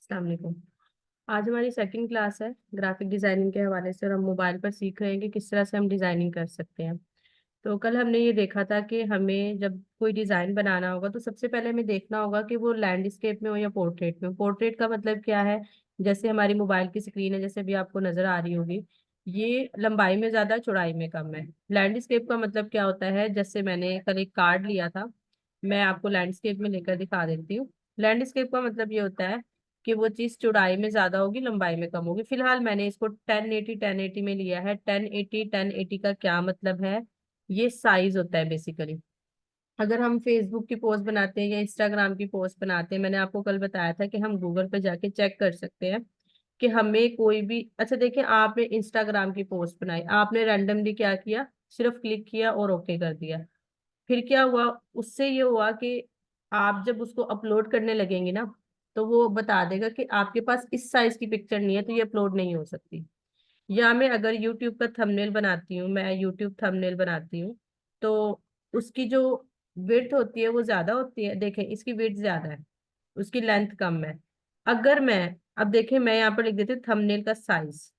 अस्सलाम वालेकुम। आज हमारी सेकंड क्लास है ग्राफिक डिजाइनिंग के हवाले से, और हम मोबाइल पर सीख रहे हैं कि किस तरह से हम डिजाइनिंग कर सकते हैं। तो कल हमने ये देखा था कि हमें जब कोई डिजाइन बनाना होगा तो सबसे पहले हमें देखना होगा कि वो लैंडस्केप में हो या पोर्ट्रेट में। पोर्ट्रेट का मतलब क्या है? जैसे हमारी मोबाइल की स्क्रीन है, जैसे भी आपको नजर आ रही होगी, ये लंबाई में ज्यादा चौड़ाई में कम है। लैंडस्केप का मतलब क्या होता है? जैसे मैंने कल एक कार्ड लिया था, मैं आपको लैंडस्केप में लेकर दिखा देती हूँ। लैंडस्केप का मतलब ये होता है कि वो चीज चौड़ाई में ज्यादा होगी, लंबाई में कम होगी। फिलहाल मैंने इसको 1080 में लिया है। 1080 का क्या मतलब है? ये साइज होता है बेसिकली। अगर हम फेसबुक की पोस्ट बनाते हैं या इंस्टाग्राम की पोस्ट बनाते हैं, मैंने आपको कल बताया था कि हम गूगल पे जाके चेक कर सकते हैं कि हमें कोई भी, अच्छा देखिए, आपने इंस्टाग्राम की पोस्ट बनाई, आपने रैंडमली क्या किया, सिर्फ क्लिक किया और ओके कर दिया। फिर क्या हुआ? उससे ये हुआ कि आप जब उसको अपलोड करने लगेंगे ना, तो वो बता देगा कि आपके पास इस साइज की पिक्चर नहीं है, तो ये अपलोड नहीं हो सकती। या मैं अगर यूट्यूब का थंबनेल बनाती हूँ, मैं यूट्यूब थंबनेल बनाती हूँ, तो उसकी जो विड्थ होती है वो ज्यादा होती है। देखें, इसकी विड्थ ज्यादा है, उसकी लेंथ कम है। अगर मैं, अब देखें, मैं यहाँ पर लिख देती हूँ थंबनेल का साइज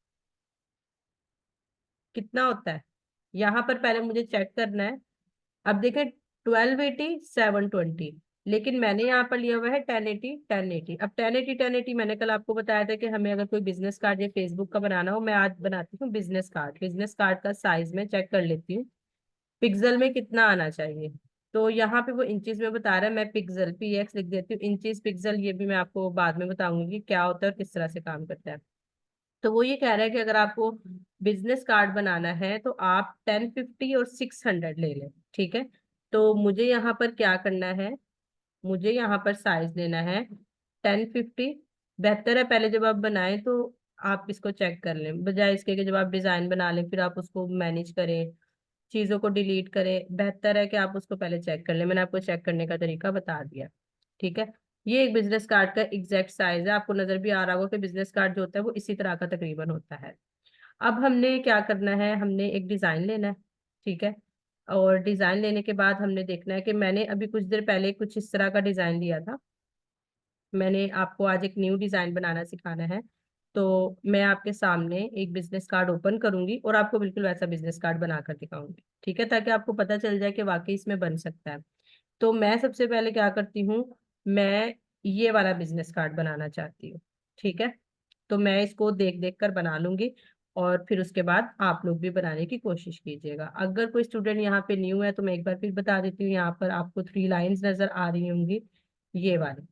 कितना होता है। यहाँ पर पहले मुझे चेक करना है। अब देखें, 1280 720, लेकिन मैंने यहाँ पर लिया हुआ है 1080 1080। अब 1080 मैंने कल आपको बताया था कि हमें अगर कोई बिजनेस कार्ड या फेसबुक का बनाना हो, मैं आज बनाती हूँ बिजनेस कार्ड। बिजनेस कार्ड का साइज में चेक कर लेती हूँ पिक्सल में कितना आना चाहिए। तो यहाँ पे वो इंचेस में बता रहा है, मैं पिक्सल PX लिख देती हूँ। इंचेस पिक्सल ये भी मैं आपको बाद में बताऊंगी कि क्या होता है और किस तरह से काम करता है। तो वो ये कह रहा है कि अगर आपको बिजनेस कार्ड बनाना है तो आप 1050 और 600 ले लें, ठीक है। तो मुझे यहाँ पर क्या करना है? मुझे यहाँ पर साइज लेना है 1050। बेहतर है पहले जब आप बनाएं तो आप इसको चेक कर लें, बजाय इसके कि जब आप डिजाइन बना लें फिर आप उसको मैनेज करें, चीजों को डिलीट करें। बेहतर है कि आप उसको पहले चेक कर लें। मैंने आपको चेक करने का तरीका बता दिया, ठीक है। ये एक बिजनेस कार्ड का एग्जैक्ट साइज है, आपको नजर भी आ रहा होगा कि बिजनेस कार्ड जो होता है वो इसी तरह का तकरीबन होता है। अब हमने क्या करना है? हमने एक डिजाइन लेना है, ठीक है। और डिजाइन लेने के बाद हमने देखना है कि मैंने अभी कुछ देर पहले कुछ इस तरह का डिजाइन लिया था। मैंने आपको आज एक न्यू डिजाइन बनाना सिखाना है। तो मैं आपके सामने एक बिजनेस कार्ड ओपन करूंगी और आपको बिल्कुल वैसा बिजनेस कार्ड बना कर दिखाऊंगी, ठीक है, ताकि आपको पता चल जाए कि वाकई इसमें बन सकता है। तो मैं सबसे पहले क्या करती हूँ, मैं ये वाला बिजनेस कार्ड बनाना चाहती हूँ, ठीक है। तो मैं इसको देख देख कर बना लूंगी, और फिर उसके बाद आप लोग भी बनाने की कोशिश कीजिएगा। अगर कोई स्टूडेंट यहाँ पे न्यू है तो मैं एक बार फिर बता देती हूँ, यहाँ पर आपको 3 लाइंस नजर आ रही होंगी, ये वाली,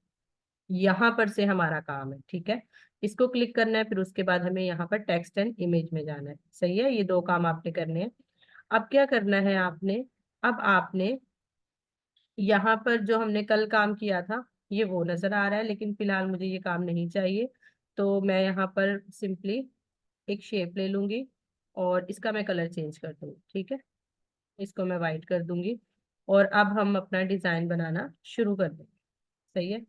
यहाँ पर से हमारा काम है, ठीक है। इसको क्लिक करना है, फिर उसके बाद हमें यहाँ पर टेक्स्ट एंड इमेज में जाना है, सही है। ये 2 काम आपने करने हैं। अब क्या करना है आपने? अब आपने यहाँ पर जो हमने कल काम किया था ये वो नजर आ रहा है, लेकिन फिलहाल मुझे ये काम नहीं चाहिए। तो मैं यहाँ पर सिंपली एक शेप ले लूंगी और इसका मैं कलर चेंज कर दूंगी, ठीक है। इसको मैं वाइट कर दूंगी और अब हम अपना डिजाइन बनाना शुरू कर देंगे, सही है।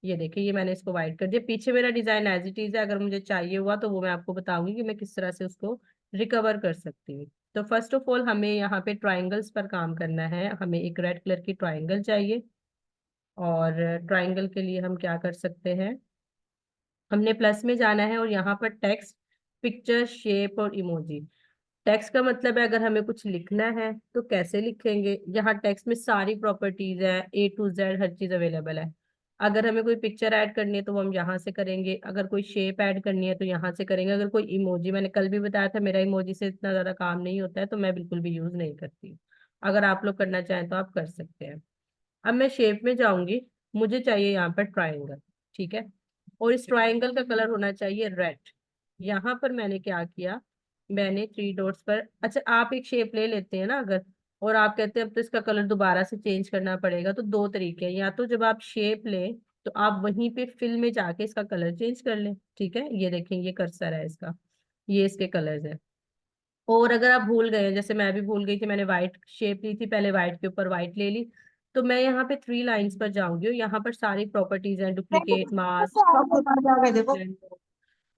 ये देखिए, ये मैंने इसको वाइट कर दिया। पीछे मेरा डिजाइन एज इट इज है, अगर मुझे चाहिए हुआ तो वो मैं आपको बताऊंगी कि मैं किस तरह से उसको रिकवर कर सकती हूँ। तो फर्स्ट ऑफ ऑल हमें यहाँ पे ट्राइंगल्स पर काम करना है। हमें एक रेड कलर की ट्राइंगल चाहिए, और ट्राइंगल के लिए हम क्या कर सकते हैं? हमने प्लस में जाना है और यहाँ पर टेक्स्ट, पिक्चर, शेप और इमोजी। टेक्स्ट का मतलब है अगर हमें कुछ लिखना है तो कैसे लिखेंगे। यहाँ टेक्स्ट में सारी प्रॉपर्टीज है, A to Z हर चीज अवेलेबल है। अगर हमें कोई पिक्चर ऐड करनी है तो वो हम यहाँ से करेंगे, अगर कोई शेप ऐड करनी है तो यहाँ से करेंगे, अगर कोई इमोजी, मैंने कल भी बताया था मेरा इमोजी से इतना ज्यादा काम नहीं होता है तो मैं बिल्कुल भी यूज नहीं करती। अगर आप लोग करना चाहें तो आप कर सकते हैं। अब मैं शेप में जाऊंगी, मुझे चाहिए यहाँ पर ट्राइंगल, ठीक है। और इस ट्राइंगल का कलर होना चाहिए रेड। यहाँ पर मैंने क्या किया, मैंने 3 डॉट्स पर, अच्छा आप एक शेप ले लेते हैं ना अगर, और आप कहते हैं अब तो इसका कलर दोबारा से चेंज करना पड़ेगा, तो 2 तरीके हैं। या तो जब आप शेप लें तो आप वहीं पे फिल में जाके इसका कलर चेंज कर लें, ठीक है। ये देखें, ये कर्सर है इसका, ये इसके कलर्स है। और अगर आप भूल गए हैं, जैसे मैं भी भूल गई थी, मैंने व्हाइट शेप ली थी पहले, व्हाइट के ऊपर व्हाइट ले ली, तो मैं यहाँ पे 3 लाइंस पर जाऊंगी और यहाँ पर सारी प्रॉपर्टीज हैं, डुप्लीकेट मास्क जाके देखो।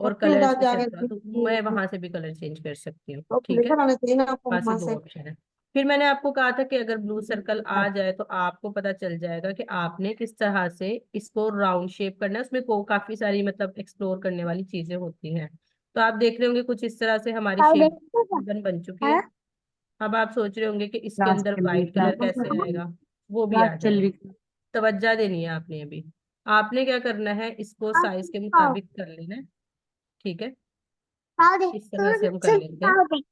और अपने कलर्स जाके एक्सेट्रा, तो मैं वहां से भी कलर चेंज कर सकती हूँ, तो ठीक है। लेकर आने चाहिए ना आपको वहां से वहां दो से। ऑप्शन है। फिर मैंने आपको कहा था कि अगर ब्लू सर्कल आ जाए तो आपको पता चल जाएगा कि आपने किस तरह से इसको राउंड शेप करना है। उसमें को काफी सारी मतलब एक्सप्लोर करने वाली चीजें होती हैं। तो आप देख रहे होंगे कुछ इस तरह से हमारी शेप बन चुकी है। अब आप सोच रहे होंगे कि इसके क्लास अंदर चल रही व्हाइट कलर कैसे है। आएगा, वो भी क्लास आ चल जाएगा। रही तवज्जो देनी है आपने अभी। आपने क्या करना है, इसको साइज के मुताबिक कर लेना है। ठीक है, इस तरह से हम कर लेते हैं।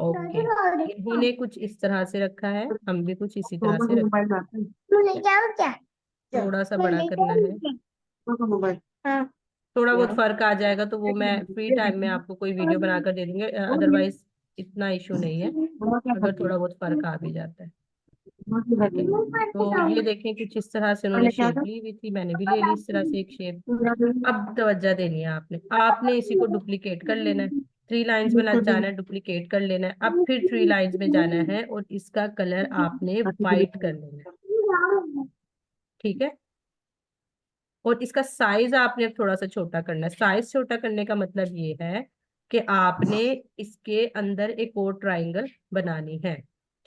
ओके, इन्होंने कुछ इस तरह से रखा है, हम भी कुछ इसी तरह से रखें। मोबाइल आता थोड़ा सा बड़ा करना है। है मोबाइल। थोड़ा बहुत यार फर्क आ जाएगा तो वो मैं फ्री टाइम में आपको कोई वीडियो बनाकर दे दूंगी, अदरवाइज इतना इशू नहीं है क्या अगर करती थोड़ा बहुत फर्क आ भी जाता है। ठीक है, तो है? ये देखें कुछ इस तरह से उन्होंने पहले क्या शेप था? ली हुई थी, मैंने भी ले ली इस तरह से एक शेप। पूरा दिन अब तवज्जो देनी है आपने, आपने इसी को डुप्लीकेट कर लेना है। थ्री लाइंस बना तो दिन जाना है, डुप्लीकेट कर लेना है। अब फिर थ्री लाइंस में जाना है और इसका कलर आपने बाकी तो वाइट कर लेना है। ठीक है, और इसका साइज आपने अब थोड़ा सा छोटा करना है। साइज छोटा करने का मतलब ये है कि आपने इसके अंदर एक और ट्राइंगल बनानी है।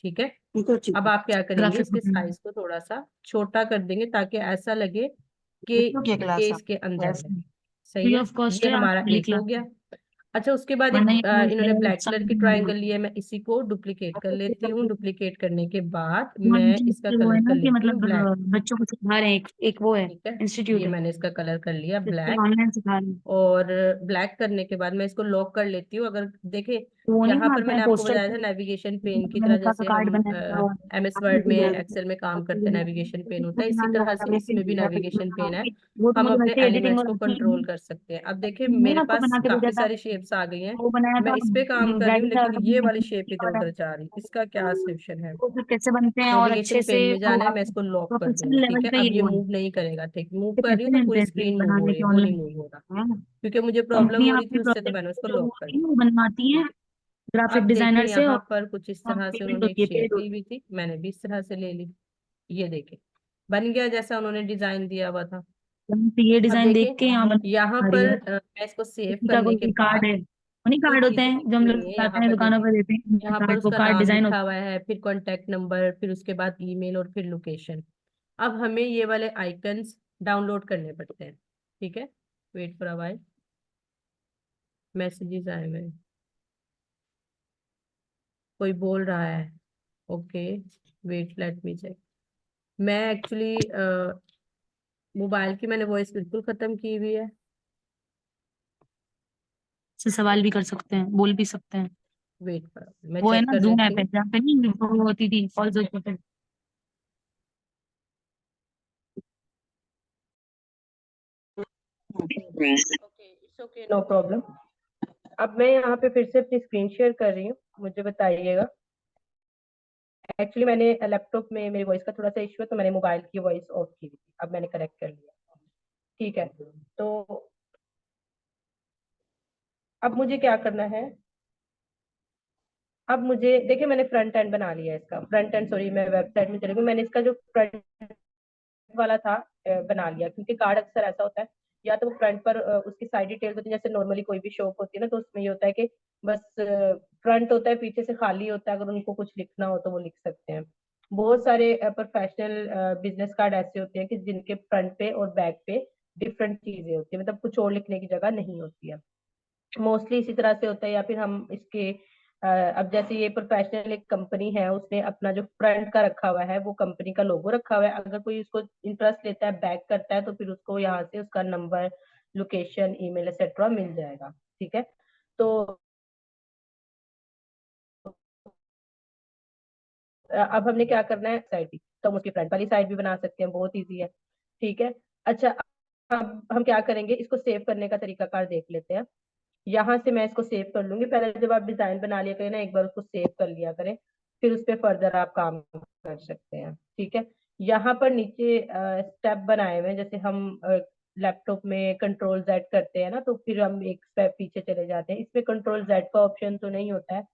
ठीक है, तो ठीक अब है। आप क्या करेंगे, ग्राफिक इसके साइज को थोड़ा सा छोटा कर देंगे ताकि ऐसा लगे कि तो क्या ये क्लास है? इसके अंदर है। फ्री सही है, ऑफ कॉस्ट ये है आप हमारा पहली एक हो क्लास गया। में। अच्छा, उसके बाद एक वरना ये इन्होंने ब्लैक कलर की साल ट्राइंगल लिया है, मैं इसी को डुप्लीकेट कर लेती हूँ। डुप्लीकेट करने के बाद वो मैं इसका इंस्टीट्यूट वो है कलर कर ना कि लेती हूँ मतलब ब्लैक। बच्चों को सिखा रहे हैं, एक वो है, ठीक है, इंस्टीट्यूट ये है मैंने इसका कलर कर लिया जिससे ब्लैक। ऑनलाइन सिखा रहे हैं। और ब्लैक करने के बाद मैं इसको लॉक कर लेती हूँ। अगर देखे, तो वो नहीं यहाँ पर बनाते हैं मैंने आपको पोस्टर बताया था पे, नेविगेशन पेन की तरह, अमेरिका का जैसे कार्ड हम बनाया और एमएस आपने वर्ड में बनाया था, एक्सेल में काम आपने करते हैं बनाया नेविगेशन था, पेन तो होता है, इसी बनाना तरह आता से है, इसमें भी ग्राफिक नेविगेशन पेन है। वो तो हम मुझे अपने वैसे एडिटिंग एलिमेंट्स और को आती कंट्रोल नहीं। कर सकते हैं। अब देखिए नहीं मेरे आपको पास बना के भेजा काफी था, सारी शेप्स आ गई हैं। वो बनाया मैं था इस पे काम कर रही हूँ, रेडी लेकिन चार्ट ये में वाली शेप इधर वाला। उधर जा रही है, इसका क्या सोल्यूशन है। वो फिर कैसे बनते हैं और नेविगेशन अच्छे से पेन में वो जाना है, मैं आप इसको लॉक कर प्रोफेशनल दूंगी। ठीक लेवल है, पे ही अब ये वो है, मूव नहीं करेगा। ठीक, मूव तो कर रही पैसे हूँ तो पूरी मिलते हैं फिर स्क्रीन मूव हो बनाने रही के है, वो नहीं ऑनलाइन, मूव हो रहा है ना? क्योंकि मुझे प्रॉब्लम कंपनी हो रही थी, आपके उससे तो मैंने प्रोजेक्ट उसको जो लॉक कर होती है दिया। वो बनवाती है ग्राफिक अब देखिए डिजाइनर से, और यहाँ पर कुछ इस तरह से पेमेंट उन्होंने होती एक है, शेप पेड ली होती हुई थी, मैंने भी इस तरह से ले ली। ये देखिए, बन गया जैसा उन्होंने डिजाइन दिया हुआ था। है। तो ये अब डिजाइन देख देखिए, के यहाँ यहाँ बना रही पर है। मैं इसको सेव किसी का करने के कोई कार्ड बाद है, उन्हीं कुछ कार्ड होते चीजें हैं जो हम लोग लिखेंगे सिखाते यहाँ हैं पर। दुकानों देखिए, पर देते हैं यहाँ पर कार्ड, वो उसका कार्ड नाम डिजाइन लिखा होता हुआ है, फिर कॉन्टेक्ट नंबर, फिर उसके बाद ईमेल और फिर लोकेशन। अब हमें ये वाले आइकन्स डाउनलोड करने पड़ते हैं। ठीक है, wait for a while, messages आए हुए हैं, कोई बोल रहा है। Okay, wait let me check. मैं एक्चुअली मोबाइल की मैंने वॉइस बिल्कुल खत्म की हुई है। से सवाल भी कर सकते हैं, बोल भी सकते हैं। वेट फॉर, मैं वो है चेक ना कर जूम लेती ऐप है हूँ। जहाँ पे नहीं वो होती थी कॉल्स होती थी। Okay, it's okay, no problem. अब मैं यहाँ पे फिर से अपनी स्क्रीन शेयर कर रही हूँ, मुझे बताइएगा। एक्चुअली मैंने लैपटॉप में मेरी वॉइस का थोड़ा सा इशू है, तो मैंने मोबाइल की वॉइस ऑफ की थी, अब मैंने करेक्ट कर लिया। ठीक है, तो अब मुझे क्या करना है। अब मुझे देखिए, मैंने फ्रंट एंड बना लिया है इसका, फ्रंट एंड, सॉरी मैं वेबसाइट में चली गई। मैंने इसका जो फ्रंट वाला था बना लिया, क्योंकि कार्ड अक्सर ऐसा होता है, या तो वो फ्रंट पर उसकी साइड डिटेल्स होती है, जैसे नॉर्मली कोई भी शॉप होती है ना, तो उसमें ये होता है कि बस फ्रंट होता है, पीछे से खाली होता है, अगर उनको कुछ लिखना हो तो वो लिख सकते हैं। बहुत सारे प्रोफेशनल बिजनेस कार्ड ऐसे होते हैं कि जिनके फ्रंट पे और बैक पे डिफरेंट चीजें होती है, मतलब कुछ और लिखने की जगह नहीं होती है। मोस्टली इसी तरह से होता है, या फिर हम इसके अब जैसे ये प्रोफेशनल एक कंपनी है, उसने अपना जो फ्रंट का रखा हुआ है वो कंपनी का लोगो रखा हुआ है। अगर कोई उसको इंटरेस्ट लेता है, बैक करता है, तो फिर उसको यहाँ से उसका नंबर, लोकेशन, ईमेल एक्सेट्रा मिल जाएगा। ठीक है, तो अब हमने क्या करना है, साइड भी तो हम उसकी फ्रंट वाली साइड भी बना सकते हैं, बहुत ईजी है। ठीक है, अच्छा, अब हम क्या करेंगे, इसको सेव करने का तरीकाकार देख लेते हैं। यहाँ से मैं इसको सेव कर लूंगी। पहले जब आप डिजाइन बना लिया करें ना, एक बार उसको सेव कर लिया करें, फिर उस पर फर्दर आप काम कर सकते हैं। ठीक है, यहाँ पर नीचे स्टेप बनाए हुए हैं, जैसे हम लैपटॉप में कंट्रोल जेड करते हैं ना, तो फिर हम एक स्टेप पीछे चले जाते हैं। इसमें कंट्रोल जेड का ऑप्शन तो नहीं होता है,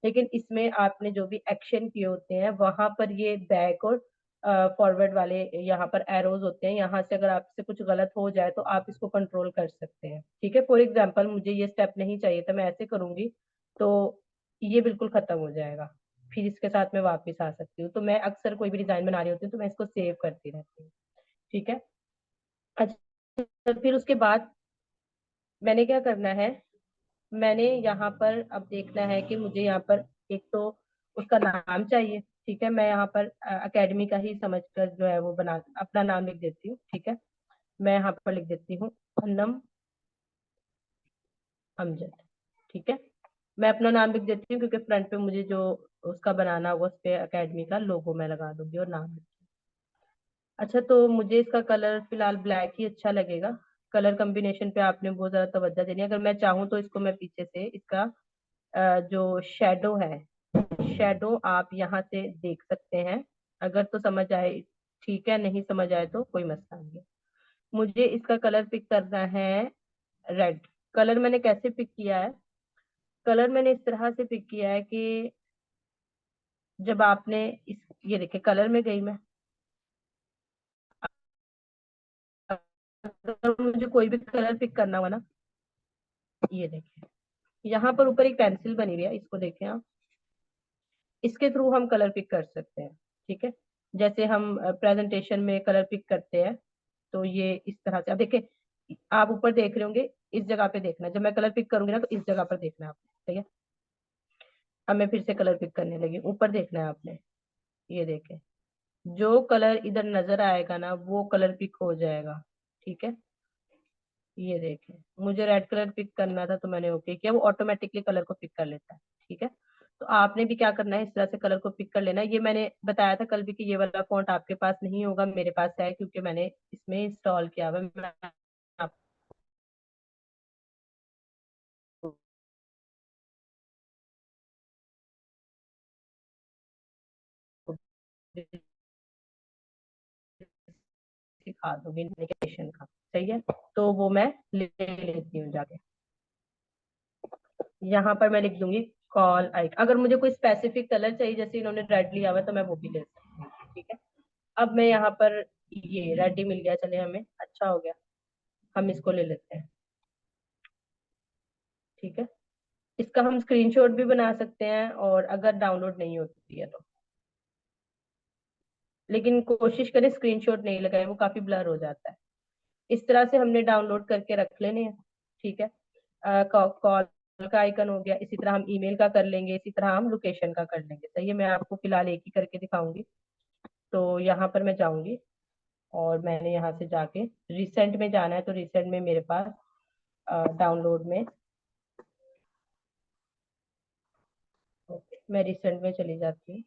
लेकिन इसमें आपने जो भी एक्शन किए होते हैं वहां पर ये बैक और फॉरवर्ड वाले यहाँ पर एरोज होते हैं, यहाँ से अगर आपसे कुछ गलत हो जाए तो आप इसको कंट्रोल कर सकते हैं। ठीक है, फॉर एग्जाम्पल मुझे ये स्टेप नहीं चाहिए था, मैं ऐसे करूंगी तो ये बिल्कुल खत्म हो जाएगा। फिर इसके साथ मैं वापस आ सकती हूँ। तो मैं अक्सर कोई भी डिजाइन बना रही होती हूँ तो मैं इसको सेव करती रहती हूँ। ठीक है। अच्छा, फिर उसके बाद मैंने क्या करना है, मैंने यहाँ पर अब देखना है कि मुझे यहाँ पर एक तो उसका नाम चाहिए। ठीक है, मैं यहाँ पर एकेडमी का ही समझकर जो है वो बना अपना नाम लिख देती हूँ। ठीक है, मैं यहाँ पर लिख देती हूँ अनम अमजद। ठीक है, मैं अपना नाम लिख देती हूँ क्योंकि फ्रंट पे मुझे जो उसका बनाना होगा उस पे एकेडमी का लोगो मैं लगा दूंगी और नाम। अच्छा, तो मुझे इसका कलर फिलहाल ब्लैक ही अच्छा लगेगा। कलर कॉम्बिनेशन पे आपने बहुत ज्यादा तवज्जो देनी है। अगर मैं चाहूँ तो इसको मैं पीछे से इसका जो शेडो है, शेडो आप यहाँ से देख सकते हैं। अगर तो समझ आए ठीक है, नहीं समझ आए तो कोई मसला नहीं है। मुझे इसका कलर पिक करना है रेड। कलर मैंने कैसे पिक किया है, कलर मैंने इस तरह से पिक किया है कि जब आपने इस ये देखिए कलर में गई मैं, अगर मुझे कोई भी कलर पिक करना हुआ ना, ये देखिए यहाँ पर ऊपर एक पेंसिल बनी हुई है, इसको देखें आप, इसके थ्रू हम कलर पिक कर सकते हैं। ठीक है, जैसे हम प्रेजेंटेशन में कलर पिक करते हैं तो ये इस तरह से आप देखिए, आप ऊपर देख रहे होंगे, इस जगह पे देखना है। जब मैं कलर पिक करूंगी ना तो इस जगह पर देखना है आपने। ठीक है, अब मैं फिर से कलर पिक करने लगी, ऊपर देखना है आपने। ये देखें, जो कलर इधर नजर आएगा ना वो कलर पिक हो जाएगा। ठीक है, ये देखें, मुझे रेड कलर पिक करना था तो मैंने ओके किया, वो ऑटोमेटिकली कलर को पिक कर लेता है। ठीक है, तो आपने भी क्या करना है, इस तरह से कलर को पिक कर लेना है। ये मैंने बताया था कल भी कि ये वाला फॉन्ट आपके पास नहीं होगा, मेरे पास है क्योंकि मैंने इसमें इंस्टॉल किया हुआ है। मैं आपको सिखा दूंगी नोटिफिकेशन का। सही है, तो वो मैं ले लेती हूँ जाके। यहाँ पर मैं लिख दूंगी कॉल आइक। अगर मुझे कोई स्पेसिफिक कलर चाहिए, जैसे इन्होंने रेड लिया हुआ है, तो मैं वो भी ले सकती हूँ। ठीक है, अब मैं यहाँ पर, ये रेड ही मिल गया, चले हमें अच्छा हो गया, हम इसको ले लेते हैं। ठीक है, इसका हम स्क्रीनशॉट भी बना सकते हैं और अगर डाउनलोड नहीं होती है तो, लेकिन कोशिश करें स्क्रीनशॉट नहीं लगाए, वो काफी ब्लर हो जाता है। इस तरह से हमने डाउनलोड करके रख लेने हैं। ठीक है, कॉल का आइकन हो गया, इसी तरह हम ईमेल का कर लेंगे, इसी तरह हम लोकेशन का कर लेंगे। सही है, मैं आपको फिलहाल एक ही करके दिखाऊंगी। तो यहाँ पर मैं जाऊंगी और मैंने यहाँ से जाके रिसेंट में जाना है, तो रिसेंट में मेरे पास डाउनलोड में, मैं रिसेंट में चली जाती हूँ।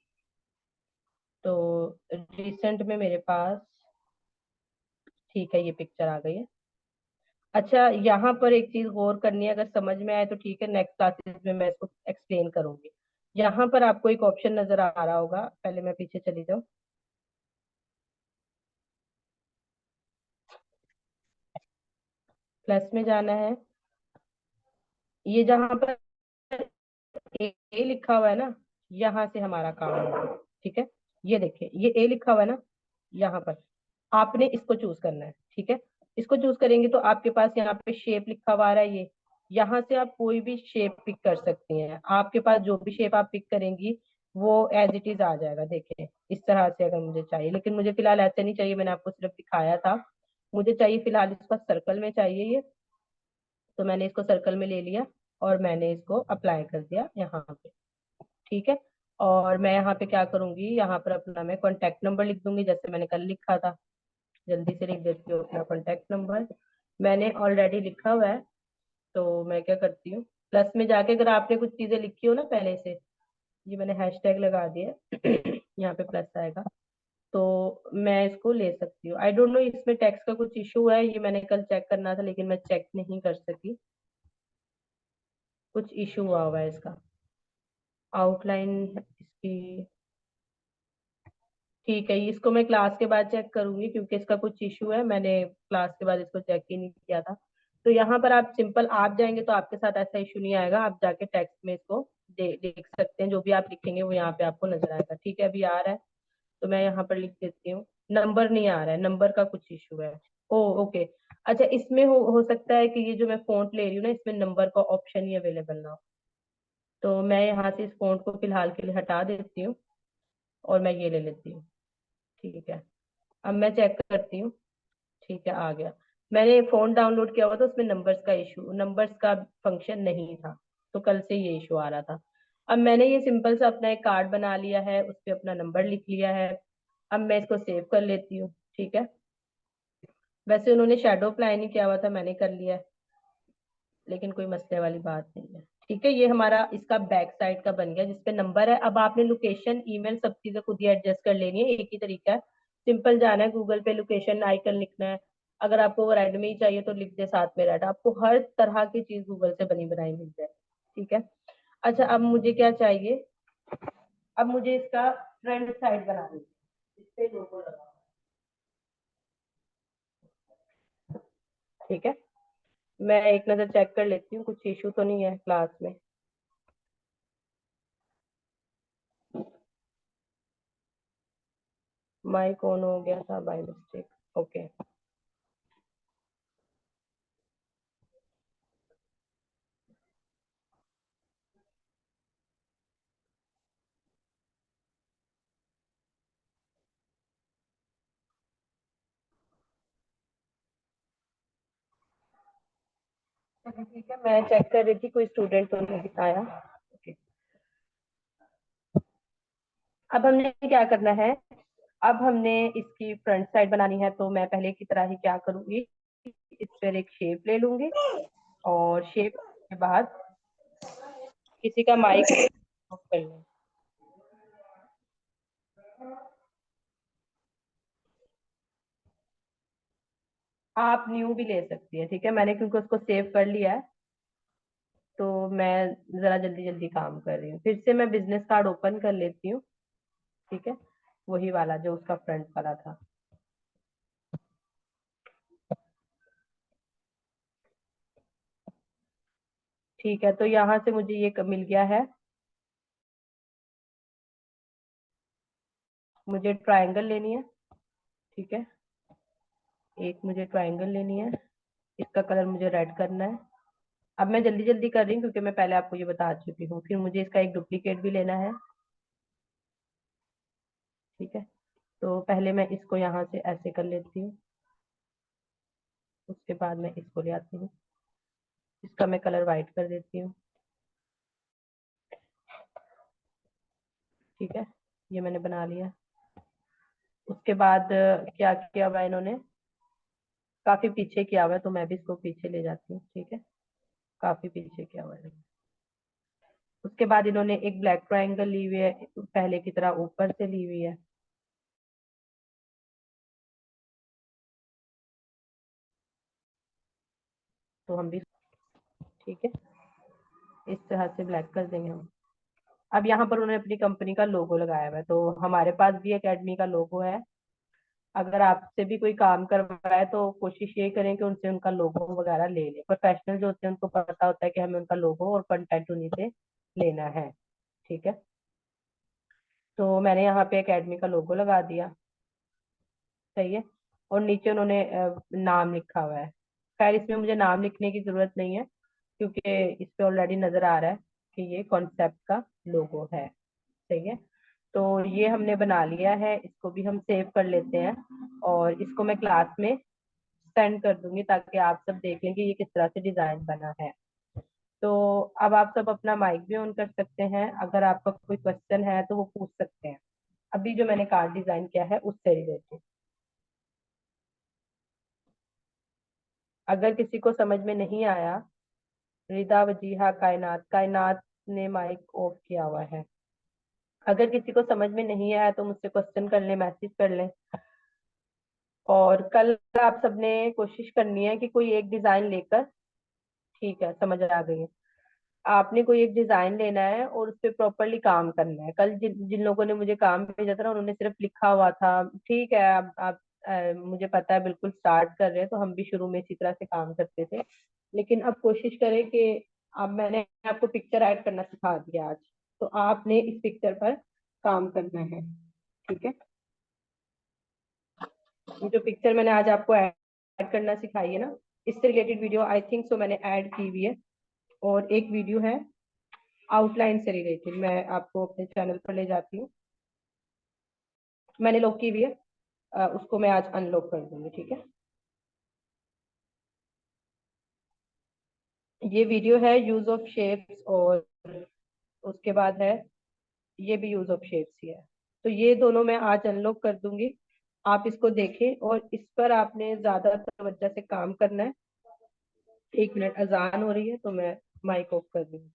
तो रिसेंट में मेरे पास, ठीक है, ये पिक्चर आ गई है। अच्छा, यहाँ पर एक चीज गौर करनी है, अगर समझ में आए तो ठीक है, नेक्स्ट क्लासेस में मैं इसको एक्सप्लेन करूंगी। यहाँ पर आपको एक ऑप्शन नजर आ रहा होगा, पहले मैं पीछे चली जाऊँ, प्लस में जाना है। ये जहाँ पर ए लिखा हुआ है ना, यहाँ से हमारा काम होगा। ठीक है, ये देखिए, ये ए लिखा हुआ है ना, यहाँ पर आपने इसको चूज करना है। ठीक है, इसको चूज करेंगे तो आपके पास यहाँ पे शेप लिखा हुआ आ रहा है, ये यहाँ से आप कोई भी शेप पिक कर सकती हैं। आपके पास जो भी शेप आप पिक करेंगी वो एज इट इज आ जाएगा। देखिए इस तरह से अगर मुझे चाहिए, लेकिन मुझे फिलहाल ऐसे नहीं चाहिए, मैंने आपको सिर्फ दिखाया था। मुझे चाहिए फिलहाल इसका सर्कल में चाहिए ये, तो मैंने इसको सर्कल में ले लिया और मैंने इसको अप्लाई कर दिया यहाँ पे। ठीक है, और मैं यहाँ पे क्या करूंगी, यहाँ पर अपना मैं कॉन्टेक्ट नंबर लिख दूंगी, जैसे मैंने कल लिखा था। जल्दी से लिख देती हूँ अपना कॉन्टेक्ट नंबर, मैंने ऑलरेडी लिखा हुआ है। तो मैं क्या करती हूँ, प्लस में जाके अगर आपने कुछ चीजें लिखी हो ना पहले से, ये मैंने हैशटैग लगा दिया यहाँ पे प्लस आएगा, तो मैं इसको ले सकती हूँ। आई डोंट नो इसमें टेक्स्ट का कुछ इशू है, ये मैंने कल चेक करना था लेकिन मैं चेक नहीं कर सकी, कुछ इशू हुआ है इसका, आउटलाइन इसकी। ठीक है, इसको मैं क्लास के बाद चेक करूंगी क्योंकि इसका कुछ इशू है, मैंने क्लास के बाद इसको चेक ही नहीं किया था। तो यहाँ पर आप सिंपल आप जाएंगे तो आपके साथ ऐसा इशू नहीं आएगा, आप जाके टेक्स्ट में इसको देख सकते हैं, जो भी आप लिखेंगे वो यहाँ पे आपको नजर आएगा। ठीक है, अभी आ रहा है, तो मैं यहाँ पर लिख देती हूँ, नंबर नहीं आ रहा है, नंबर का कुछ इशू है। ओ ओके, अच्छा, इसमें हो सकता है कि ये जो मैं फॉन्ट ले रही हूँ ना, इसमें नंबर का ऑप्शन ही अवेलेबल ना हो। तो मैं यहाँ से इस फॉन्ट को फिलहाल के लिए हटा देती हूँ और मैं ये ले लेती हूँ। ठीक है, अब मैं चेक करती हूँ। ठीक है, आ गया। मैंने फोन डाउनलोड किया हुआ था, उसमें नंबर्स का फंक्शन नहीं था, तो कल से ये इशू आ रहा था। अब मैंने ये सिंपल सा अपना एक कार्ड बना लिया है, उस पे अपना नंबर लिख लिया है। अब मैं इसको सेव कर लेती हूँ। ठीक है, वैसे उन्होंने शेडो अप्लाई नहीं किया हुआ था, मैंने कर लिया है, लेकिन कोई मसले वाली बात नहीं है। ठीक है, ये हमारा इसका बैक साइड का बन गया जिसपे नंबर है। अब आपने लोकेशन, ईमेल, सब चीजें खुद ही एडजस्ट कर लेनी है। एक ही तरीका है, सिंपल जाना है गूगल पे, लोकेशन आइकन लिखना है। अगर आपको वो रेड में ही चाहिए तो लिख दे साथ में रेड, आपको हर तरह की चीज गूगल से बनी बनाई मिल जाए। ठीक है, अच्छा अब मुझे क्या चाहिए, अब मुझे इसका फ्रंट साइड बना दीजिए, इस पे लोगो लगा। ठीक है, मैं एक नजर चेक कर लेती हूँ, कुछ इशू तो नहीं है क्लास में। माइक ऑन हो गया था बाय मिस्टेक। ओके, ठीक है, मैं चेक कर रही थी कोई स्टूडेंट तो नहीं आया। Okay. अब हमने क्या करना है, अब हमने इसकी फ्रंट साइड बनानी है, तो मैं पहले की तरह ही क्या करूंगी, इस पर एक शेप ले लूंगी और शेप के बाद किसी का माइक ऑफ कर लें। आप न्यू भी ले सकती है। ठीक है, मैंने क्योंकि उसको सेव कर लिया है, तो मैं जरा जल्दी जल्दी काम कर रही हूँ। फिर से मैं बिजनेस कार्ड ओपन कर लेती हूँ। ठीक है, वही वाला जो उसका फ्रंट वाला था। ठीक है, तो यहाँ से मुझे ये मिल गया है। मुझे ट्रायंगल लेनी है। ठीक है, एक मुझे ट्रायंगल लेनी है, इसका कलर मुझे रेड करना है। अब मैं जल्दी जल्दी कर रही हूँ क्योंकि मैं पहले आपको ये बता चुकी हूँ। फिर मुझे इसका एक डुप्लीकेट भी लेना है। ठीक है, तो पहले मैं इसको यहाँ से ऐसे कर लेती हूँ, उसके बाद मैं इसको ले आती हूँ, इसका मैं कलर वाइट कर देती हूँ। ठीक है, ये मैंने बना लिया। उसके बाद क्या किया हुआ है इन्होंने, काफी पीछे किया हुआ है, तो मैं भी इसको पीछे ले जाती हूँ। ठीक है, काफी पीछे किया हुआ है। उसके बाद इन्होंने एक ब्लैक ट्रायंगल ली हुई है, पहले की तरह ऊपर से ली हुई है। तो हम भी, ठीक है, इस तरह से ब्लैक कर देंगे हम। अब यहाँ पर उन्होंने अपनी कंपनी का लोगो लगाया हुआ है, तो हमारे पास भी एकेडमी का लोगो है। अगर आपसे भी कोई काम करवाए तो कोशिश ये करें कि उनसे उनका लोगो वगैरह ले लें। प्रोफेशनल जो होते हैं उनको पता होता है कि हमें उनका लोगो और कंटेंट उन्हीं से लेना है। ठीक है, तो मैंने यहाँ पे एकेडमी का लोगो लगा दिया। सही है, और नीचे उन्होंने नाम लिखा हुआ है। खैर इसमें मुझे नाम लिखने की जरूरत नहीं है, क्योंकि इस पे ऑलरेडी नजर आ रहा है कि ये कॉन्सेप्ट का लोगो है। सही है, तो ये हमने बना लिया है, इसको भी हम सेव कर लेते हैं और इसको मैं क्लास में सेंड कर दूंगी ताकि आप सब देख लें कि ये किस तरह से डिजाइन बना है। तो अब आप सब अपना माइक भी ऑन कर सकते हैं, अगर आपका कोई क्वेश्चन है तो वो पूछ सकते हैं अभी जो मैंने कार्ड डिजाइन किया है उससे रिलेटेड। अगर किसी को समझ में नहीं आया, रिदा वजीहा कायनात, कायनात ने माइक ऑफ किया हुआ है। अगर किसी को समझ में नहीं आया तो मुझसे क्वेश्चन कर ले, मैसेज कर ले। और कल आप सबने कोशिश करनी है कि कोई एक डिजाइन लेकर, ठीक है समझ आ गई है, आपने कोई एक डिजाइन लेना है और उस पर प्रॉपरली काम करना है। कल जिन जिन लोगों ने मुझे काम भेजा था ना, उन्होंने सिर्फ लिखा हुआ था। ठीक है, अब आप मुझे पता है, बिल्कुल स्टार्ट कर रहे हैं तो हम भी शुरू में इसी तरह से काम करते थे, लेकिन अब कोशिश करें कि, अब मैंने आपको पिक्चर ऐड करना सिखा दिया आज, तो आपने इस पिक्चर पर काम करना है। ठीक है, ये जो पिक्चर मैंने आज आपको ऐड करना सिखाई है ना, इससे related video I think so मैंने ऐड की हुई है। और एक वीडियो है आउटलाइन से रिलेटेड मैं आपको अपने चैनल पर ले जाती हूँ। मैंने लॉक की हुई है, उसको मैं आज अनलॉक कर दूंगी, ठीक है। ये वीडियो है यूज ऑफ शेप्स, और उसके बाद है ये भी यूज ऑफ शेप्स ही है। तो ये दोनों मैं आज अनलॉक कर दूंगी, आप इसको देखें और इस पर आपने ज्यादा तवज्जो से काम करना है। 1 मिनट, अजान हो रही है तो मैं माइक ऑफ कर दूंगी।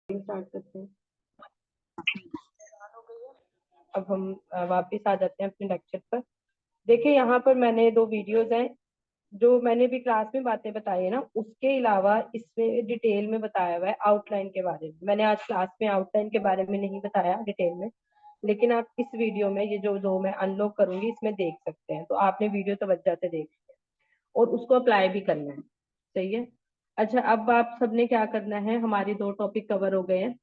स्टार्ट करते हैं। अब हम वापस आ जाते हैं अपने लेक्चर पर। देखिए यहाँ पर मैंने 2 वीडियोज हैं, जो मैंने भी क्लास में बातें बताई है ना, उसके अलावा इसमें डिटेल में बताया हुआ है आउटलाइन के बारे में। मैंने आज क्लास में आउटलाइन के बारे में नहीं बताया डिटेल में, लेकिन आप इस वीडियो में ये जो जो मैं अनलॉक करूंगी इसमें देख सकते हैं। तो आपने वीडियो तवज्जो से देख और उसको अप्लाई भी करना है, सही है। अच्छा, अब आप सबने क्या करना है, हमारे 2 टॉपिक कवर हो गए हैं।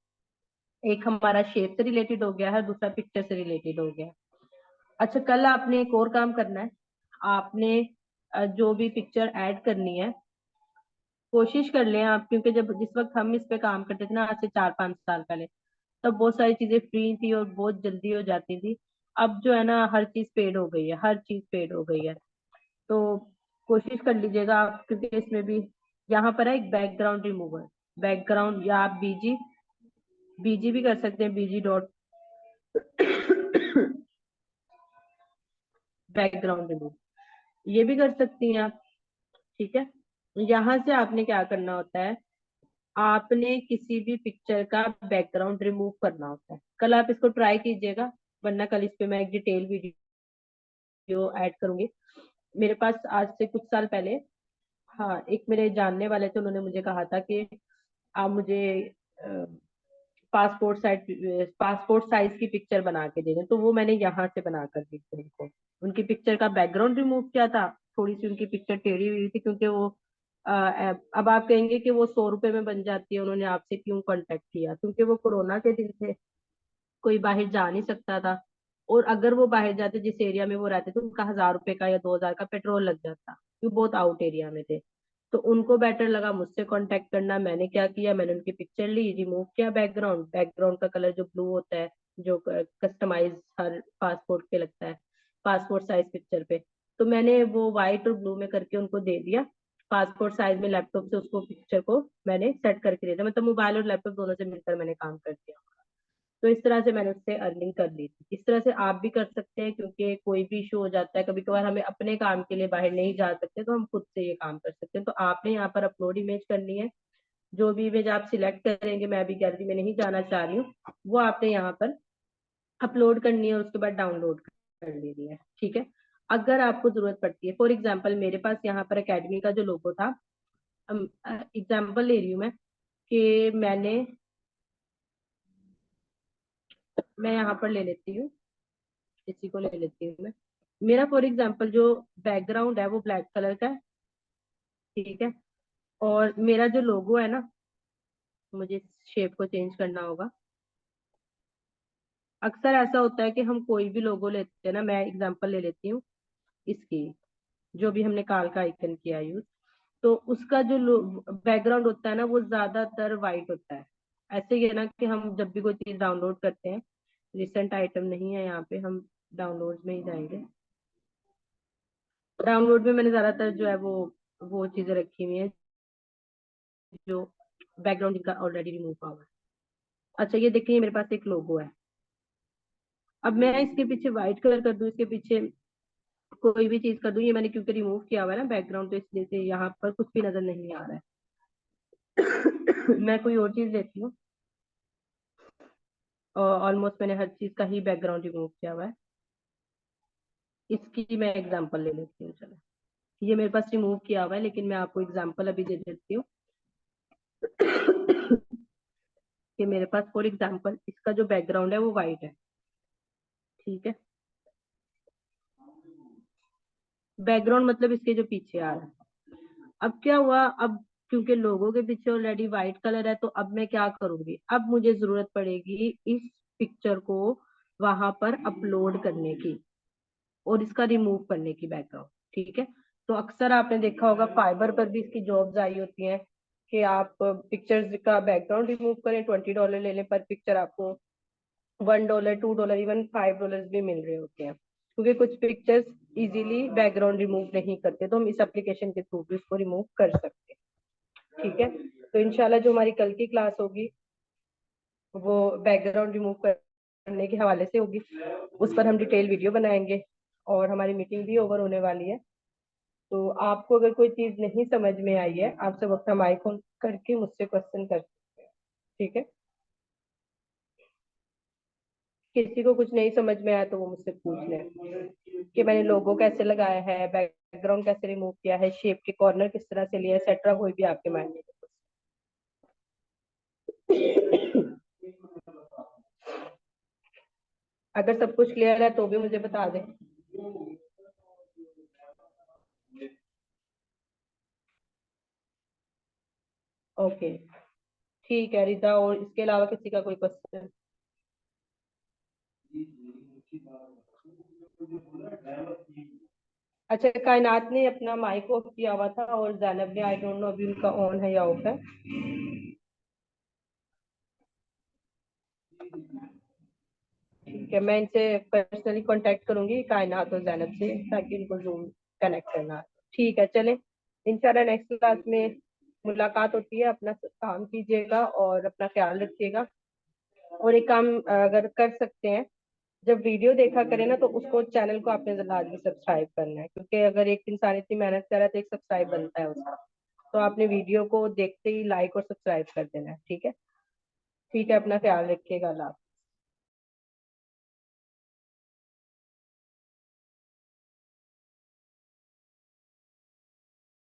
एक हमारा शेप से रिलेटेड हो गया है, दूसरा पिक्चर से रिलेटेड हो गया है। अच्छा, कल आपने एक और काम करना है। आपने जो भी पिक्चर ऐड करनी है, कोशिश कर लें आप, क्योंकि जब जिस वक्त हम इस पे काम करते थे ना, आज से 4-5 साल पहले, तब बहुत सारी चीजें फ्री थी और बहुत जल्दी हो जाती थी। अब जो है ना, हर चीज पेड हो गई है, हर चीज पेड हो गई है। तो कोशिश कर लीजिएगा आप, क्योंकि इसमें भी यहाँ पर है एक बैकग्राउंड रिमूवर। बैकग्राउंड, या आप बीजी बीजी भी कर सकते हैं, बीजी डॉट बैकग्राउंड रिमूव, ये भी कर सकती हैं आप, ठीक है। यहाँ से आपने क्या करना होता है, आपने किसी भी पिक्चर का बैकग्राउंड रिमूव करना होता है। कल आप इसको ट्राई कीजिएगा, वरना कल इस पे मैं एक डिटेल वीडियो ऐड करूंगी। मेरे पास आज से कुछ साल पहले, हाँ, एक मेरे जानने वाले थे, उन्होंने मुझे कहा था कि आप मुझे पासपोर्ट साइज की पिक्चर बना के दे दें। तो वो मैंने यहाँ से बना कर दी थी उनको। उनकी पिक्चर का बैकग्राउंड रिमूव किया था, थोड़ी सी उनकी पिक्चर टेढ़ी हुई थी, क्योंकि वो अब आप कहेंगे कि वो 100 रुपए में बन जाती है, उन्होंने आपसे क्यों कांटेक्ट किया? क्योंकि वो कोरोना के दिन थे, कोई बाहर जा नहीं सकता था, और अगर वो बाहर जाते जिस एरिया में वो रहते थे, उनका 1000 रुपए का या 2000 का पेट्रोल लग जाता, क्योंकि बहुत आउट एरिया में थे। तो उनको बेटर लगा मुझसे कांटेक्ट करना। मैंने क्या किया, मैंने उनकी पिक्चर ली, रिमूव किया बैकग्राउंड। बैकग्राउंड का कलर जो ब्लू होता है, जो कस्टमाइज हर पासपोर्ट पे लगता है, पासपोर्ट साइज पिक्चर पे, तो मैंने वो व्हाइट और ब्लू में करके उनको दे दिया। पासपोर्ट साइज में लैपटॉप से उसको पिक्चर को मैंने सेट करके दे दिया, मतलब मोबाइल और लैपटॉप दोनों से मिलकर मैंने काम कर दिया। तो इस तरह से मैंने उससे अर्निंग कर ली थी। इस तरह से आप भी कर सकते हैं, क्योंकि कोई भी इशू हो जाता है, कभी कभार हमें अपने काम के लिए बाहर नहीं जा सकते, तो हम खुद से ये काम कर सकते हैं। तो आपने यहाँ पर अपलोड इमेज करनी है। जो भी इमेज आप सिलेक्ट करेंगे, मैं अभी गैलरी में नहीं जाना चाह रही हूँ, वो आपने यहाँ पर अपलोड करनी है और उसके बाद डाउनलोड कर लेनी है, ठीक है। अगर आपको जरूरत पड़ती है, फॉर एग्जाम्पल मेरे पास यहाँ पर एकेडमी का जो लोगो था, एग्जाम्पल ले रही हूँ कि मैं यहाँ पर ले लेती हूँ, इसी को ले लेती हूँ मैं। मेरा फॉर एग्जांपल जो बैकग्राउंड है वो ब्लैक कलर का है, ठीक है। और मेरा जो लोगो है ना, मुझे शेप को चेंज करना होगा। अक्सर ऐसा होता है कि हम कोई भी लोगो लेते हैं ना, मैं एग्जांपल ले लेती हूँ इसकी, जो भी हमने काल का आइकन किया यूज, तो उसका जो बैकग्राउंड होता है ना, वो ज्यादातर वाइट होता है। ऐसे ही है ना कि हम जब भी कोई चीज डाउनलोड करते हैं, रिसेंट आइटम नहीं है यहाँ पे, हम डाउनलोड में ही जाएंगे। डाउनलोड में मैंने ज्यादातर जो है वो चीजें रखी हुई है जो बैकग्राउंड इनका ऑलरेडी रिमूव हुआ है। अच्छा, ये देखिए मेरे पास एक लोगो है। अब मैं इसके पीछे व्हाइट कलर कर दूं, इसके पीछे कोई भी चीज कर दूं, ये मैंने क्योंकि रिमूव किया हुआ है ना बैकग्राउंड, तो इसलिए से यहाँ पर कुछ भी नजर नहीं आ रहा है। मैं कोई और चीज लेती हूँ, और ऑलमोस्ट मैंने हर चीज का ही बैकग्राउंड रिमूव किया हुआ है। इसकी मैं एग्जांपल ले लेती हूँ, चलो। ये मेरे पास रिमूव किया हुआ है, लेकिन मैं आपको एग्जांपल अभी दे देती हूँ। कि मेरे पास फॉर एग्जांपल इसका जो बैकग्राउंड है वो व्हाइट है, ठीक है। बैकग्राउंड मतलब इसके जो पीछे आ रहा है। अब क्या हुआ, अब क्योंकि लोगों के पीछे ऑलरेडी व्हाइट कलर है, तो अब मैं क्या करूंगी, अब मुझे जरूरत पड़ेगी इस पिक्चर को वहां पर अपलोड करने की और इसका रिमूव करने की बैकग्राउंड, ठीक है। तो अक्सर आपने देखा होगा फाइबर पर भी इसकी जॉब्स आई होती हैं कि आप पिक्चर्स का बैकग्राउंड रिमूव करें, $20 ले लें पर पिक्चर, आपको $1, $2, इवन $5 भी मिल रहे होते हैं, क्योंकि कुछ पिक्चर्स इजीली बैकग्राउंड रिमूव नहीं करते, तो हम इस एप्लीकेशन के थ्रू भी इसको रिमूव कर सकते हैं। ठीक है, तो इंशाल्लाह जो हमारी कल की क्लास होगी वो बैकग्राउंड रिमूव करने के हवाले से होगी, उस पर हम डिटेल वीडियो बनाएंगे और हमारी मीटिंग भी ओवर होने वाली है। तो आपको अगर कोई चीज नहीं समझ में आई है, आप सब अपना माइक ऑन करके मुझसे क्वेश्चन कर सकते हैं। ठीक है, किसी को कुछ नहीं समझ में आया तो वो मुझसे पूछ लें कि मैंने लोगो कैसे लगाया है, बैकग्राउंड कैसे रिमूव किया है, शेप के कॉर्नर किस तरह से लिया, एक्सेट्रा, कोई भी आपके माइंड में। अगर सब कुछ क्लियर है तो भी मुझे बता दें। ओके, ठीक है रिता, और इसके अलावा किसी का कोई क्वेश्चन? अच्छा, कायनात ने अपना माइक ऑफ किया हुआ था और जैनब ने, आई डोंट नो अभी उनका ऑन है या ऑफ है। ठीक है, मैं इनसे पर्सनली कांटेक्ट करूंगी, कायनात और जैनब से, ताकि इनको जूम कनेक्ट करना है। ठीक है, चलें, इंशाल्लाह नेक्स्ट क्लास में मुलाकात होती है। अपना काम कीजिएगा और अपना ख्याल रखिएगा। और एक काम अगर कर सकते हैं, जब वीडियो देखा करें ना, तो उसको, चैनल को आपने लाजमी सब्सक्राइब करना है, क्योंकि अगर एक इंसान इतनी मेहनत कर रहा है तो एक सब्सक्राइब बनता है उसका। तो आपने वीडियो को देखते ही लाइक और सब्सक्राइब कर देना है। ठीक है, ठीक है, अपना ख्याल रखिएगा। अल्लाह हाफ़िज़।